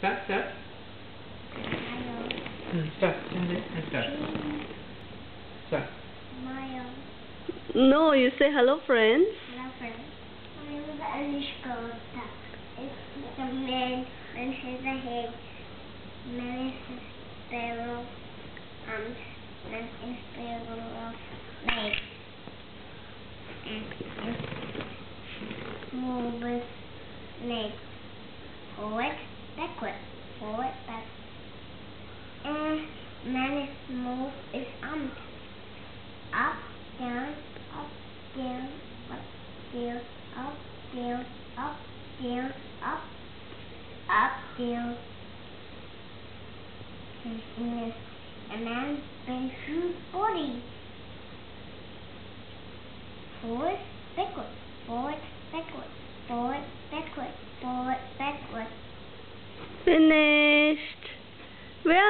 Stop, stop. Stop, stand it and stop. Stop. No, you say hello, friends. Hello, friends. My name is Anushka. It's the man and has a head. Man is a sparrow. Man is a sparrow of legs. And move his legs. Forward, backward. Forward, back. And man is move his arms. Up, down, up, down, up, down, up, down, up, down, up, up, down. And man bends his body. Forward, backward, forward, backward, forward, backward, forward, backward. Finished. Well